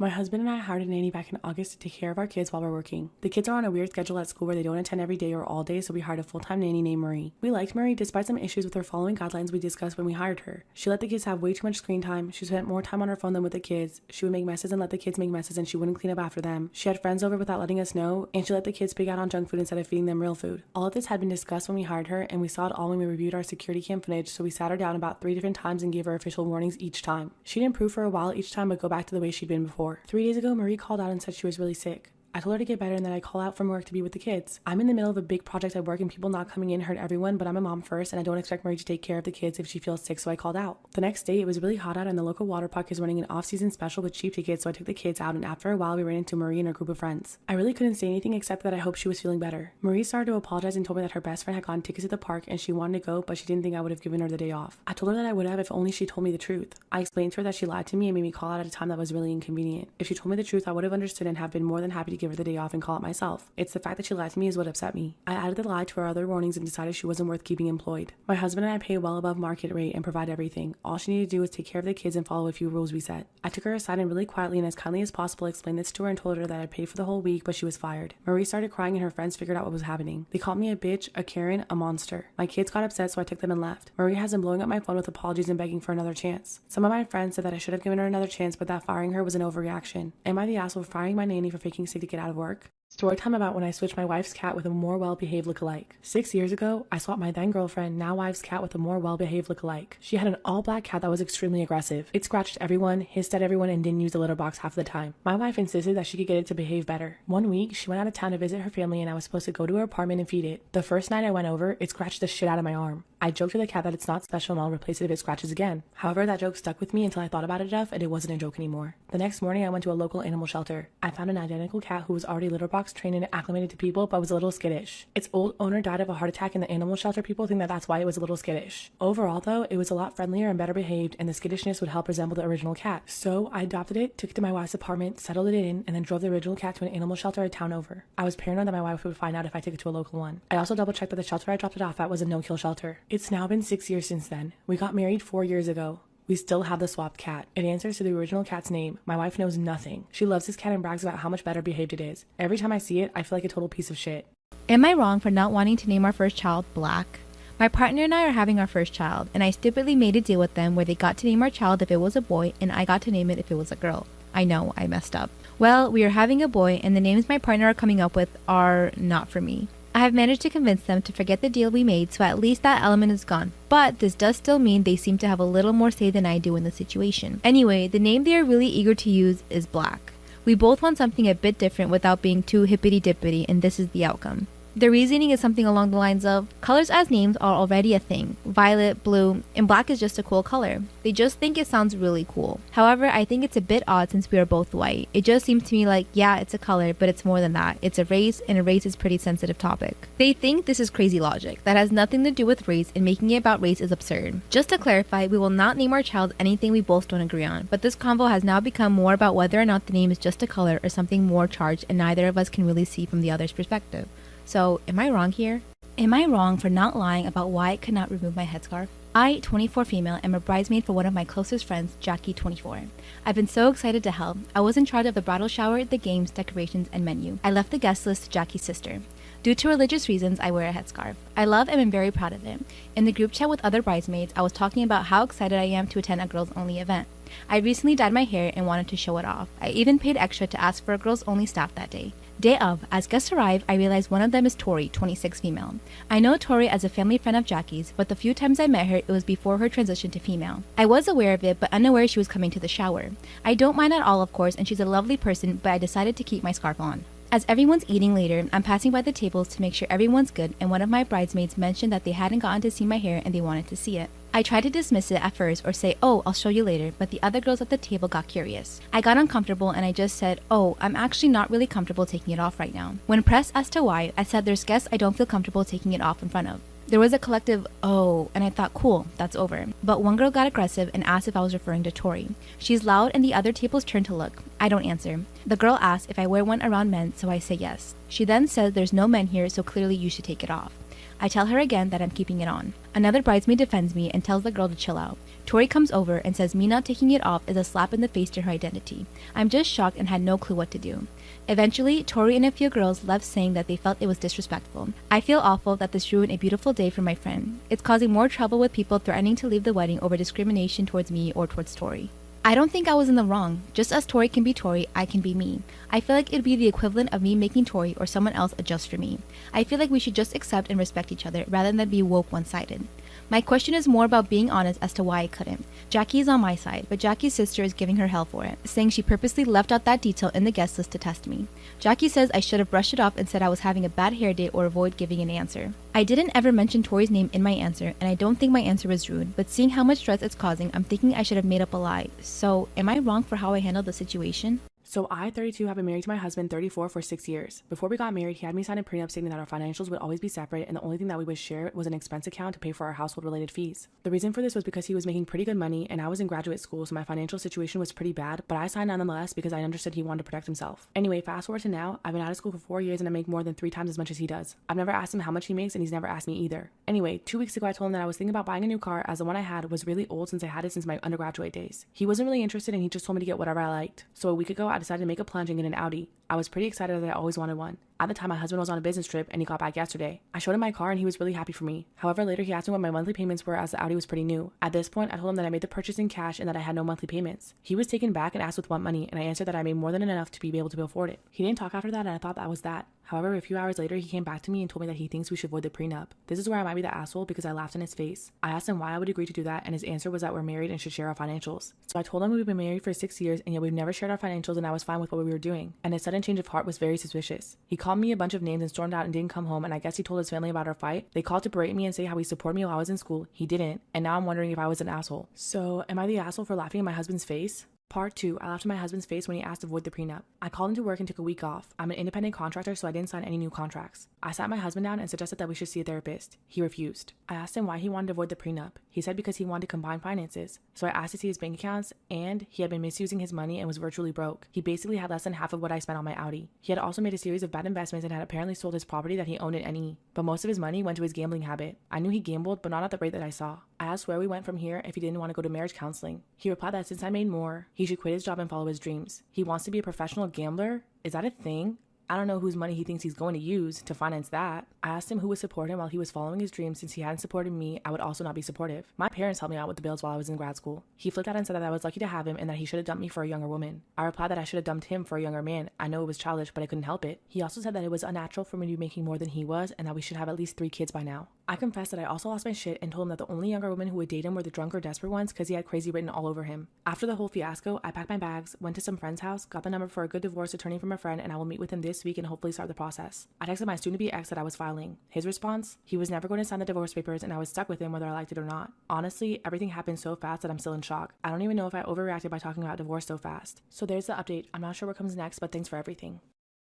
My husband and I hired a nanny back in August to take care of our kids while we're working. The kids are on a weird schedule at school where they don't attend every day or all day, so we hired a full-time nanny named Marie. We liked Marie despite some issues with her following guidelines we discussed when we hired her. She let the kids have way too much screen time, she spent more time on her phone than with the kids, she would make messes and let the kids make messes and she wouldn't clean up after them, she had friends over without letting us know, and she let the kids pig out on junk food instead of feeding them real food. All of this had been discussed when we hired her, and we saw it all when we reviewed our security cam footage, so we sat her down about 3 different times and gave her official warnings each time. She'd improve for a while each time but go back to the way she'd been before. 3 days ago, Marie called out and said she was really sick. I told her to get better and then I'd call out from work to be with the kids. I'm in the middle of a big project at work and people not coming in hurt everyone, but I'm a mom first and I don't expect Marie to take care of the kids if she feels sick, so I called out. The next day, it was really hot out and the local water park is running an off-season special with cheap tickets, so I took the kids out and after a while we ran into Marie and her group of friends. I really couldn't say anything except that I hoped she was feeling better. Marie started to apologize and told me that her best friend had gotten tickets at the park and she wanted to go, but she didn't think I would have given her the day off. I told her that I would have if only she told me the truth. I explained to her that she lied to me and made me call out at a time that was really inconvenient. If she told me the truth, I would have understood and have been more than happy to give her the day off and call out myself. It's the fact that she lied to me is what upset me. I added the lie to her other warnings and decided she wasn't worth keeping employed. My husband and I pay well above market rate and provide everything. All she needed to do was take care of the kids and follow a few rules we set. I took her aside and really quietly and as kindly as possible explained this to her and told her that I'd pay for the whole week, but she was fired. Marie started crying and her friends figured out what was happening. They called me a bitch, a Karen, a monster. My kids got upset, so I took them and left. Marie has been blowing up my phone with apologies and begging for another chance. Some of my friends said that I should have given her another chance, but that firing her was an overreaction. Am I the asshole for firing my nanny for faking sick to get out of work? Storytime about when I switched my wife's cat with a more well-behaved lookalike. 6 years ago, I swapped my then-girlfriend, now wife's cat with a more well-behaved lookalike. She had an all-black cat that was extremely aggressive. It scratched everyone, hissed at everyone, and didn't use the litter box half the time. My wife insisted that she could get it to behave better. One week, she went out of town to visit her family and I was supposed to go to her apartment and feed it. The first night I went over, it scratched the shit out of my arm. I joked to the cat that it's not special and I'll replace it if it scratches again. However, that joke stuck with me until I thought about it enough and it wasn't a joke anymore. The next morning, I went to a local animal shelter. I found an identical cat who was already litter box trained and acclimated to people but was a little skittish. Its old owner died of a heart attack and the animal shelter people think that that's why it was a little skittish. Overall though, it was a lot friendlier and better behaved and the skittishness would help resemble the original cat. So I adopted it, took it to my wife's apartment, settled it in, and then drove the original cat to an animal shelter a town over. I was paranoid that my wife would find out if I took it to a local one. I also double checked that the shelter I dropped it off at was a no-kill shelter. It's now been 6 years since then. We got married 4 years ago. We still have the swapped cat. It answers to the original cat's name. My wife knows nothing. She loves this cat and brags about how much better behaved it is. Every time I see it, I feel like a total piece of shit. Am I wrong for not wanting to name our first child Black? My partner and I are having our first child, and I stupidly made a deal with them where they got to name our child if it was a boy, and I got to name it if it was a girl. I know, I messed up. Well, we are having a boy, and the names my partner are coming up with are not for me. I have managed to convince them to forget the deal we made, so at least that element is gone. But this does still mean they seem to have a little more say than I do in the situation. Anyway, the name they are really eager to use is Black. We both want something a bit different without being too hippity-dippity, and this is the outcome. The reasoning is something along the lines of, colors as names are already a thing. Violet, blue, and black is just a cool color. They just think it sounds really cool. However, I think it's a bit odd since we are both white. It just seems to me like, yeah, it's a color, but it's more than that. It's a race, and a race is a pretty sensitive topic. They think this is crazy logic, that has nothing to do with race, and making it about race is absurd. Just to clarify, we will not name our child anything we both don't agree on, but this convo has now become more about whether or not the name is just a color or something more charged, and neither of us can really see from the other's perspective. So, am I wrong here? Am I wrong for not lying about why I could not remove my headscarf? I, 24 female, am a bridesmaid for one of my closest friends, Jackie, 24. I've been so excited to help. I was in charge of the bridal shower, the games, decorations, and menu. I left the guest list to Jackie's sister. Due to religious reasons, I wear a headscarf. I love and am very proud of it. In the group chat with other bridesmaids, I was talking about how excited I am to attend a girls-only event. I recently dyed my hair and wanted to show it off. I even paid extra to ask for a girls-only staff that day. Day of, as guests arrived, I realized one of them is Tori, 26 female. I know Tori as a family friend of Jackie's, but the few times I met her, it was before her transition to female. I was aware of it, but unaware she was coming to the shower. I don't mind at all, of course, and she's a lovely person, but I decided to keep my scarf on. As everyone's eating later, I'm passing by the tables to make sure everyone's good, and one of my bridesmaids mentioned that they hadn't gotten to see my hair and they wanted to see it. I tried to dismiss it at first or say, oh, I'll show you later, but the other girls at the table got curious. I got uncomfortable and I just said, oh, I'm actually not really comfortable taking it off right now. When pressed as to why, I said there's guests I don't feel comfortable taking it off in front of. There was a collective, oh, and I thought, cool, that's over. But one girl got aggressive and asked if I was referring to Tori. She's loud and the other tables turn to look. I don't answer. The girl asks if I wear one around men, so I say yes. She then says there's no men here, so clearly you should take it off. I tell her again that I'm keeping it on. Another bridesmaid defends me and tells the girl to chill out. Tori comes over and says me not taking it off is a slap in the face to her identity. I'm just shocked and had no clue what to do. Eventually, Tori and a few girls left saying that they felt it was disrespectful. I feel awful that this ruined a beautiful day for my friend. It's causing more trouble with people threatening to leave the wedding over discrimination towards me or towards Tori. I don't think I was in the wrong. Just as Tori can be Tori, I can be me. I feel like it'd be the equivalent of me making Tori or someone else adjust for me. I feel like we should just accept and respect each other rather than be woke one-sided. My question is more about being honest as to why I couldn't. Jackie is on my side, but Jackie's sister is giving her hell for it, saying she purposely left out that detail in the guest list to test me. Jackie says I should have brushed it off and said I was having a bad hair day or avoid giving an answer. I didn't ever mention Tori's name in my answer, and I don't think my answer was rude, but seeing how much stress it's causing, I'm thinking I should have made up a lie. So, am I wrong for how I handled the situation? So I, 32, have been married to my husband, 34, for 6 years. Before we got married, he had me sign a prenup stating that our financials would always be separate and the only thing that we would share was an expense account to pay for our household-related fees. The reason for this was because he was making pretty good money and I was in graduate school, so my financial situation was pretty bad, but I signed nonetheless because I understood he wanted to protect himself. Anyway, fast forward to now, I've been out of school for 4 years and I make more than 3 times as much as he does. I've never asked him how much he makes and he's never asked me either. Anyway, 2 weeks ago I told him that I was thinking about buying a new car as the one I had was really old since I had it since my undergraduate days. He wasn't really interested and he just told me to get whatever I liked. So a week ago I decided to make a plunge and get an Audi. I was pretty excited as I always wanted one. At the time, my husband was on a business trip and he got back yesterday. I showed him my car and he was really happy for me. However, later he asked me what my monthly payments were as the Audi was pretty new. At this point, I told him that I made the purchase in cash and that I had no monthly payments. He was taken back and asked with what money, and I answered that I made more than enough to be able to afford it. He didn't talk after that and I thought that was that. However, a few hours later, he came back to me and told me that he thinks we should avoid the prenup. This is where I might be the asshole because I laughed in his face. I asked him why I would agree to do that and his answer was that we're married and should share our financials. So I told him we've been married for 6 years and yet we've never shared our financials and I was fine with what we were doing. And his sudden change of heart was very suspicious. He called me a bunch of names and stormed out and didn't come home, and I guess he told his family about our fight. They called to berate me and say how he supported me while I was in school. He didn't, and now I'm wondering if I was an asshole. So am I the asshole for laughing in my husband's face? Part 2, I laughed in my husband's face when he asked to avoid the prenup. I called into work and took a week off. I'm an independent contractor, so I didn't sign any new contracts. I sat my husband down and suggested that we should see a therapist. He refused. I asked him why he wanted to avoid the prenup. He said because he wanted to combine finances. So I asked to see his bank accounts, and he had been misusing his money and was virtually broke. He basically had less than half of what I spent on my Audi. He had also made a series of bad investments and had apparently sold his property that he owned in NE. But most of his money went to his gambling habit. I knew he gambled, but not at the rate that I saw. I asked where we went from here if he didn't want to go to marriage counseling. He replied that since I made more, he should quit his job and follow his dreams. He wants to be a professional gambler? Is that a thing? I don't know whose money he thinks he's going to use to finance that. I asked him who would support him while he was following his dreams. Since he hadn't supported me, I would also not be supportive. My parents helped me out with the bills while I was in grad school. He flipped out and said that I was lucky to have him and that he should have dumped me for a younger woman. I replied that I should have dumped him for a younger man. I know it was childish, but I couldn't help it. He also said that it was unnatural for me to be making more than he was and that we should have at least 3 kids by now. I confessed that I also lost my shit and told him that the only younger women who would date him were the drunk or desperate ones because he had crazy written all over him. After the whole fiasco, I packed my bags, went to some friend's house, got the number for a good divorce attorney from a friend, and I will meet with him this week and hopefully start the process. I texted my soon-to-be ex that I was filing. His response? He was never going to sign the divorce papers and I was stuck with him whether I liked it or not. Honestly, everything happened so fast that I'm still in shock. I don't even know if I overreacted by talking about divorce so fast. So there's the update. I'm not sure what comes next, but thanks for everything.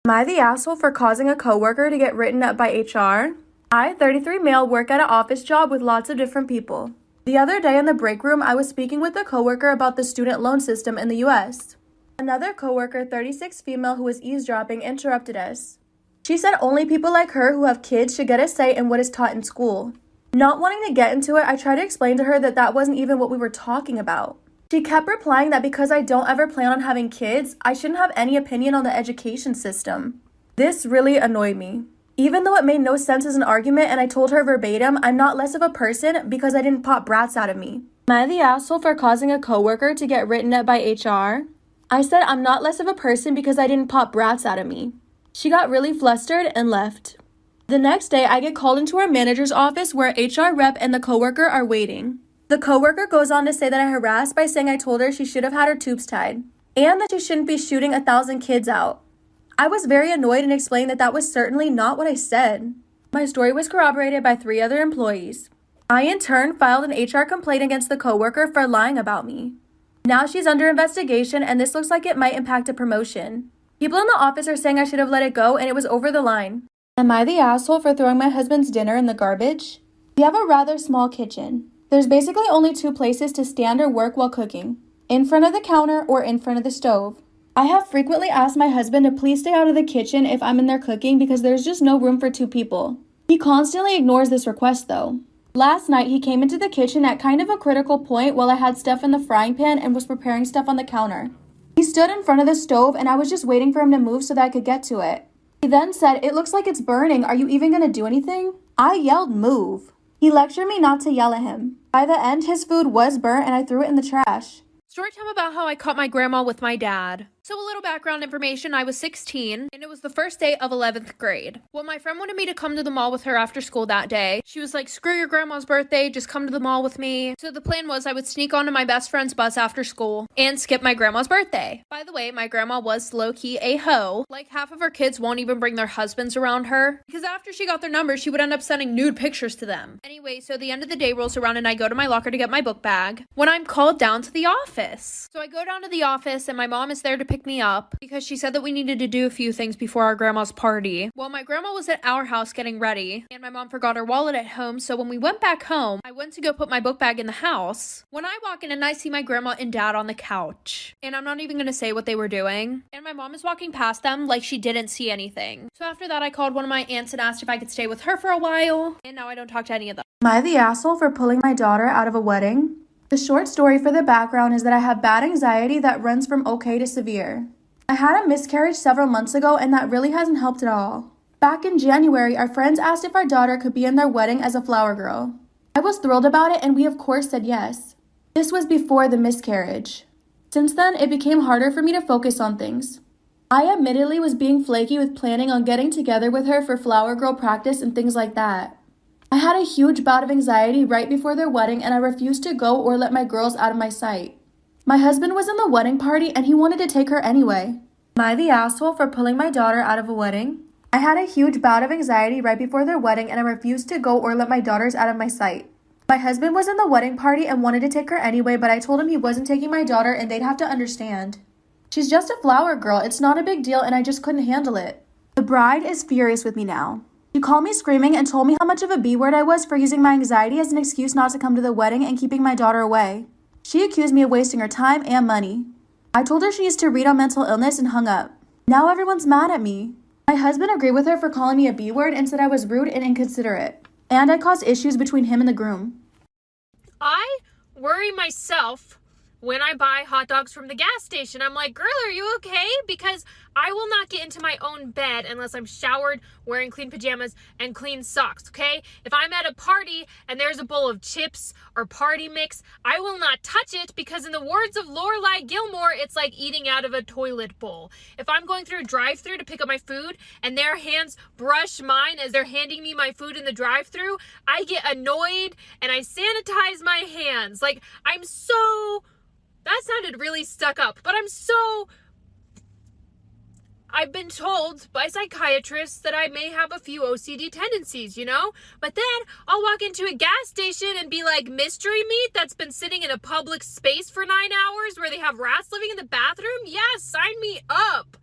Am I the asshole for causing a coworker to get written up by HR? I, 33 male, work at an office job with lots of different people. The other day in the break room, I was speaking with a coworker about the student loan system in the US. Another coworker, 36 female, who was eavesdropping, interrupted us. She said only people like her who have kids should get a say in what is taught in school. Not wanting to get into it, I tried to explain to her that that wasn't even what we were talking about. She kept replying that because I don't ever plan on having kids, I shouldn't have any opinion on the education system. This really annoyed me. Even though it made no sense as an argument and I told her verbatim, I'm not less of a person because I didn't pop brats out of me. Am I the asshole for causing a coworker to get written up by HR? I said I'm not less of a person because I didn't pop brats out of me. She got really flustered and left. The next day, I get called into our manager's office where HR rep and the coworker are waiting. The coworker goes on to say that I harassed by saying I told her she should have had her tubes tied, and that she shouldn't be shooting 1,000 kids out. I was very annoyed and explained that that was certainly not what I said. My story was corroborated by 3 other employees. I, in turn, filed an HR complaint against the coworker for lying about me. Now she's under investigation, and this looks like it might impact a promotion. People in the office are saying I should have let it go and it was over the line. Am I the asshole for throwing my husband's dinner in the garbage? We have a rather small kitchen. There's basically only 2 places to stand or work while cooking. In front of the counter or in front of the stove. I have frequently asked my husband to please stay out of the kitchen if I'm in there cooking because there's just no room for 2 people. He constantly ignores this request though. Last night, he came into the kitchen at kind of a critical point while I had stuff in the frying pan and was preparing stuff on the counter. He stood in front of the stove and I was just waiting for him to move so that I could get to it. He then said, "It looks like it's burning. Are you even gonna do anything?" I yelled, "Move." He lectured me not to yell at him. By the end, his food was burnt and I threw it in the trash. Storytime about how I caught my grandma with my dad. So a little background information, I was 16, and it was the first day of 11th grade. Well, my friend wanted me to come to the mall with her after school that day. She was like, "Screw your grandma's birthday, just come to the mall with me." So the plan was I would sneak onto my best friend's bus after school and skip my grandma's birthday. By the way, my grandma was low-key a hoe. Like, half of her kids won't even bring their husbands around her, because after she got their numbers, she would end up sending nude pictures to them. Anyway, so the end of the day rolls around and I go to my locker to get my book bag when I'm called down to the office. So I go down to the office and my mom is there to pick me up because she said that we needed to do a few things before our grandma's party. Well, my grandma was at our house getting ready and my mom forgot her wallet at home, so when we went back home, I went to go put my book bag in the house. When I walk in and I see my grandma and dad on the couch, and I'm not even gonna say what they were doing, and my mom is walking past them like she didn't see anything. So after that, I called one of my aunts and asked if I could stay with her for a while, and now I don't talk to any of them. Am I the asshole for pulling my daughter out of a wedding? The short story for the background is that I have bad anxiety that runs from okay to severe. I had a miscarriage several months ago and that really hasn't helped at all. Back in January, our friends asked if our daughter could be in their wedding as a flower girl. I was thrilled about it and we of course said yes. This was before the miscarriage. Since then, it became harder for me to focus on things. I admittedly was being flaky with planning on getting together with her for flower girl practice and things like that. I had a huge bout of anxiety right before their wedding and I refused to go or let my girls out of my sight. My husband was in the wedding party and he wanted to take her anyway. Am I the asshole for pulling my daughter out of a wedding? I had a huge bout of anxiety right before their wedding and I refused to go or let my daughters out of my sight. My husband was in the wedding party and wanted to take her anyway, but I told him he wasn't taking my daughter and they'd have to understand. She's just a flower girl, it's not a big deal and I just couldn't handle it. The bride is furious with me now. She called me screaming and told me how much of a B-word I was for using my anxiety as an excuse not to come to the wedding and keeping my daughter away. She accused me of wasting her time and money. I told her she needs to read on mental illness and hung up. Now everyone's mad at me. My husband agreed with her for calling me a B-word and said I was rude and inconsiderate. And I caused issues between him and the groom. I worry myself when I buy hot dogs from the gas station. I'm like, "Girl, are you okay?" Because I will not get into my own bed unless I'm showered, wearing clean pajamas, and clean socks, okay? If I'm at a party and there's a bowl of chips or party mix, I will not touch it because in the words of Lorelai Gilmore, it's like eating out of a toilet bowl. If I'm going through a drive-thru to pick up my food and their hands brush mine as they're handing me my food in the drive-thru, I get annoyed and I sanitize my hands. Like, that sounded really stuck up, but I've been told by psychiatrists that I may have a few OCD tendencies, you know? But then I'll walk into a gas station and be like, mystery meat that's been sitting in a public space for 9 hours where they have rats living in the bathroom? Yeah, sign me up.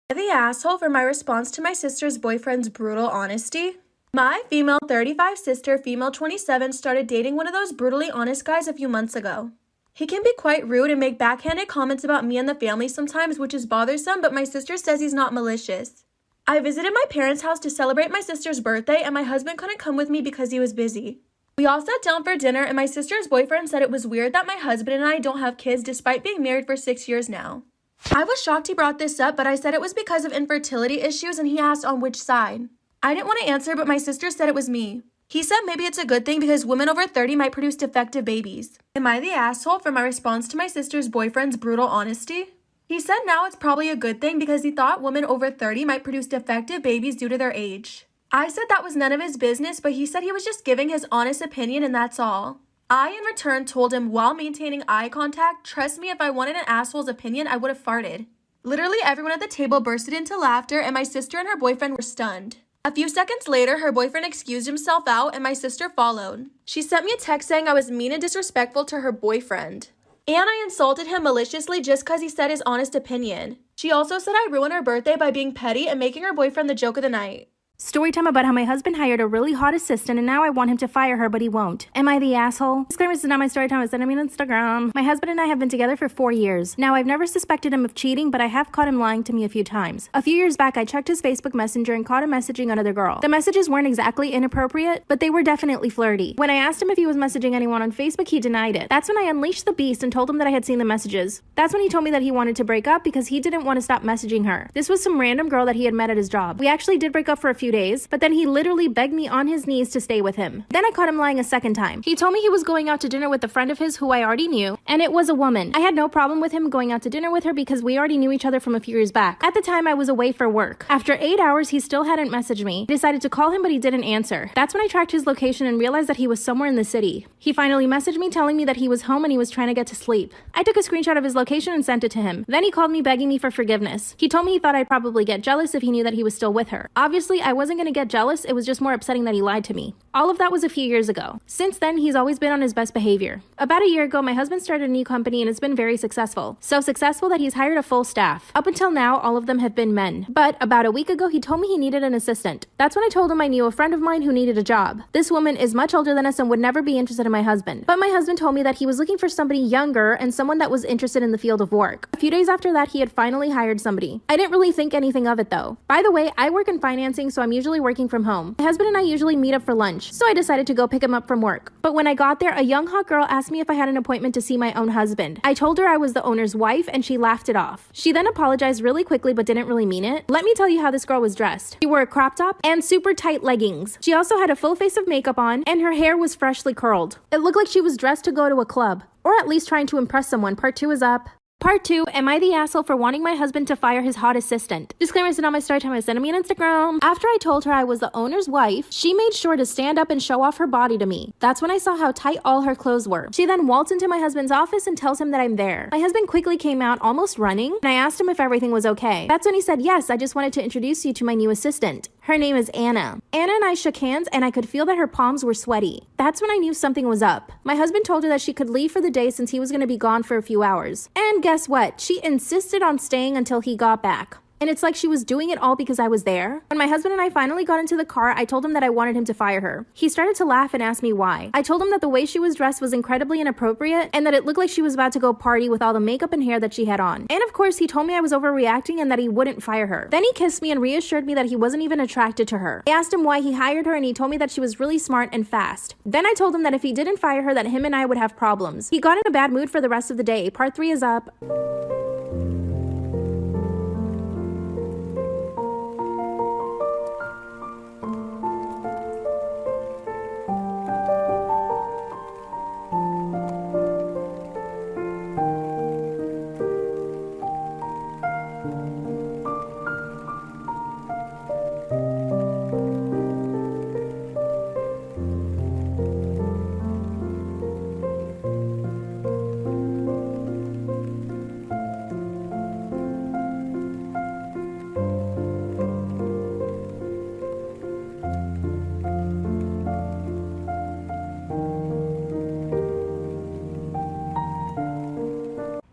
Am I the asshole for my response to my sister's boyfriend's brutal honesty? My female 35 sister, female 27, started dating one of those brutally honest guys a few months ago. He can be quite rude and make backhanded comments about me and the family sometimes, which is bothersome, but my sister says he's not malicious. I visited my parents' house to celebrate my sister's birthday, and my husband couldn't come with me because he was busy. We all sat down for dinner, and my sister's boyfriend said it was weird that my husband and I don't have kids despite being married for 6 years now. I was shocked he brought this up, but I said it was because of infertility issues, and he asked on which side. I didn't want to answer, but my sister said it was me. He said maybe it's a good thing because women over 30 might produce defective babies. Am I the asshole for my response to my sister's boyfriend's brutal honesty? He said now it's probably a good thing because he thought women over 30 might produce defective babies due to their age. I said that was none of his business, but he said he was just giving his honest opinion and that's all. I, in return, told him while maintaining eye contact, trust me, if I wanted an asshole's opinion, I would have farted. Literally everyone at the table bursted into laughter and my sister and her boyfriend were stunned. A few seconds later, her boyfriend excused himself out and my sister followed. She sent me a text saying I was mean and disrespectful to her boyfriend. And I insulted him maliciously just because he said his honest opinion. She also said I ruined her birthday by being petty and making her boyfriend the joke of the night. Storytime about how my husband hired a really hot assistant and now I want him to fire her, but he won't. Am I the asshole? Disclaimer, this is not my story time. Send me on Instagram. My husband and I have been together for 4 years. Now, I've never suspected him of cheating, but I have caught him lying to me a few times. A few years back, I checked his Facebook Messenger and caught him messaging another girl. The messages weren't exactly inappropriate, but they were definitely flirty. When I asked him if he was messaging anyone on Facebook, he denied it. That's when I unleashed the beast and told him that I had seen the messages. That's when he told me that he wanted to break up because he didn't want to stop messaging her. This was some random girl that he had met at his job. We actually did break up for a few days, but then he literally begged me on his knees to stay with him. Then I caught him lying a second time. He told me he was going out to dinner with a friend of his who I already knew, and it was a woman. I had no problem with him going out to dinner with her because we already knew each other from a few years back. At the time, I was away for work. After 8 hours, he still hadn't messaged me. I decided to call him, but he didn't answer. That's when I tracked his location and realized that he was somewhere in the city. He finally messaged me telling me that he was home and he was trying to get to sleep. I took a screenshot of his location and sent it to him. Then he called me begging me for forgiveness. He told me he thought I'd probably get jealous if he knew that he was still with her. Obviously, I wasn't gonna get jealous, it was just more upsetting that he lied to me. All of that was a few years ago. Since then, he's always been on his best behavior. About a year ago, my husband started a new company and it's been very successful. So successful that he's hired a full staff. Up until now, all of them have been men. But about a week ago, he told me he needed an assistant. That's when I told him I knew a friend of mine who needed a job. This woman is much older than us and would never be interested in my husband. But my husband told me that he was looking for somebody younger and someone that was interested in the field of work. A few days after that, he had finally hired somebody. I didn't really think anything of it though. By the way, I work in financing, so I'm usually working from home. My husband and I usually meet up for lunch, so I decided to go pick him up from work. But when I got there, a young hot girl asked me if I had an appointment to see my own husband. I told her I was the owner's wife and she laughed it off. She then apologized really quickly but didn't really mean it. Let me tell you how this girl was dressed. She wore a crop top and super tight leggings. She also had a full face of makeup on and her hair was freshly curled. It looked like she was dressed to go to a club, or at least trying to impress someone. Part 2 is up. Part 2, am I the asshole for wanting my husband to fire his hot assistant? Disclaimer, this is not my story time. Send me on Instagram. After I told her I was the owner's wife, she made sure to stand up and show off her body to me. That's when I saw how tight all her clothes were. She then waltzed into my husband's office and tells him that I'm there. My husband quickly came out, almost running, and I asked him if everything was okay. That's when he said, yes, I just wanted to introduce you to my new assistant. Her name is Anna. Anna and I shook hands and I could feel that her palms were sweaty. That's when I knew something was up. My husband told her that she could leave for the day since he was going to be gone for a few hours. And guess what? She insisted on staying until he got back. And it's like she was doing it all because I was there. When my husband and I finally got into the car, I told him that I wanted him to fire her. He started to laugh and asked me why. I told him that the way she was dressed was incredibly inappropriate and that it looked like she was about to go party with all the makeup and hair that she had on. And of course, he told me I was overreacting and that he wouldn't fire her. Then he kissed me and reassured me that he wasn't even attracted to her. I asked him why he hired her and he told me that she was really smart and fast. Then I told him that if he didn't fire her, that him and I would have problems. He got in a bad mood for the rest of the day. Part 3 is up.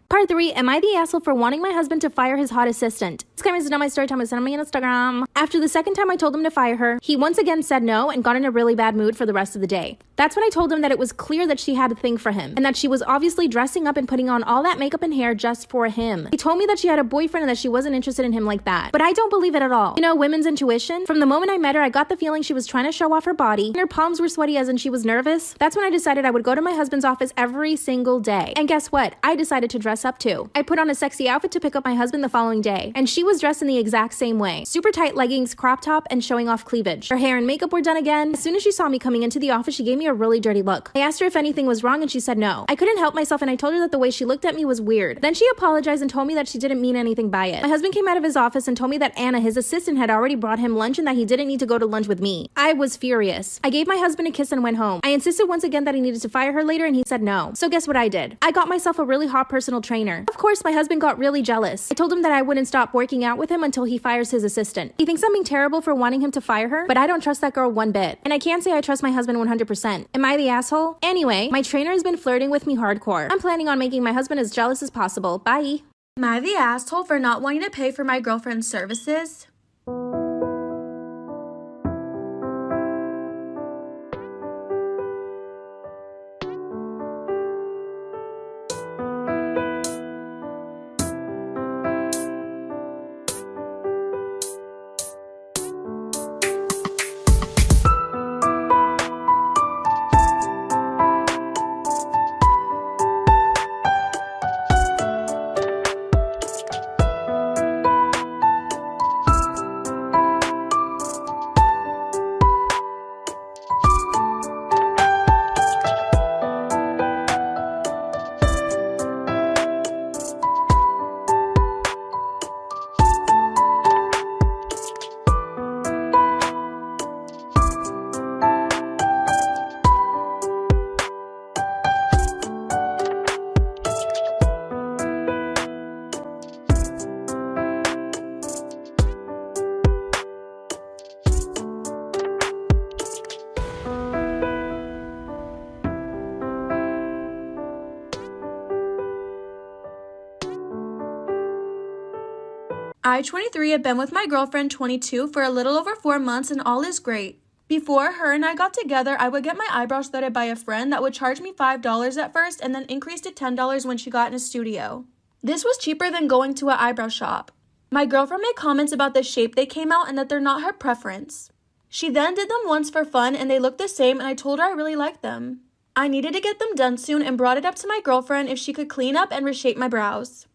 Part 3, am I the asshole for wanting my husband to fire his hot assistant? This is not my story time. Send me on Instagram. After the second time I told him to fire her, he once again said no and got in a really bad mood for the rest of the day. That's when I told him that it was clear that she had a thing for him and that she was obviously dressing up and putting on all that makeup and hair just for him. He told me that she had a boyfriend and that she wasn't interested in him like that. But I don't believe it at all. You know, women's intuition? From the moment I met her, I got the feeling she was trying to show off her body and her palms were sweaty as in she was nervous. That's when I decided I would go to my husband's office every single day. And guess what? I decided to dress up too. I put on a sexy outfit to pick up my husband the following day, and she was dressed in the exact same way. Super tight leggings, crop top, and showing off cleavage. Her hair and makeup were done again. As soon as she saw me coming into the office, she gave me a really dirty look. I asked her if anything was wrong and she said no. I couldn't help myself and I told her that the way she looked at me was weird. Then she apologized and told me that she didn't mean anything by it. My husband came out of his office and told me that Anna, his assistant, had already brought him lunch and that he didn't need to go to lunch with me. I was furious. I gave my husband a kiss and went home. I insisted once again that he needed to fire her later and he said no. So guess what I did? I got myself a really hot personal trainer. Of course, my husband got really jealous. I told him that I wouldn't stop working out with him until he fires his assistant. He thinks I'm being terrible for wanting him to fire her, but I don't trust that girl one bit. And I can't say I trust my husband 100%. Am I the asshole? Anyway, my trainer has been flirting with me hardcore. I'm planning on making my husband as jealous as possible. Bye. Am I the asshole for not wanting to pay for my girlfriend's services? I, 23, have been with my girlfriend, 22, for a little over 4 months and all is great. Before her and I got together, I would get my eyebrows threaded by a friend that would charge me $5 at first and then increase to $10 when she got in a studio. This was cheaper than going to an eyebrow shop. My girlfriend made comments about the shape they came out and that they're not her preference. She then did them once for fun and they looked the same and I told her I really liked them. I needed to get them done soon and brought it up to my girlfriend if she could clean up and reshape my brows.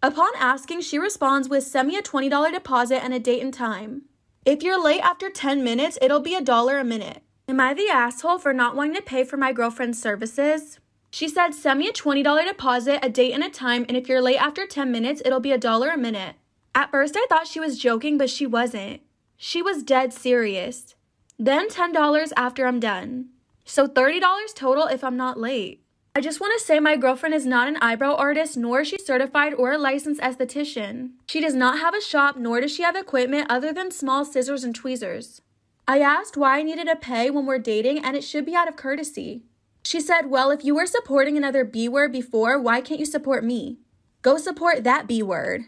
Upon asking, she responds with send me a $20 deposit and a date and time. If you're late after 10 minutes, it'll be $1 a minute. Am I the asshole for not wanting to pay for my girlfriend's services? She said send me a $20 deposit, a date and a time, and if you're late after 10 minutes, it'll be $1 a minute. At first I thought she was joking, but she wasn't. She was dead serious. Then $10 after I'm done. So $30 total if I'm not late. I just want to say my girlfriend is not an eyebrow artist, nor is she certified or a licensed esthetician. She does not have a shop, nor does she have equipment other than small scissors and tweezers. I asked why I needed to pay when we're dating, and it should be out of courtesy. She said, well, if you were supporting another B word before, why can't you support me? Go support that B word.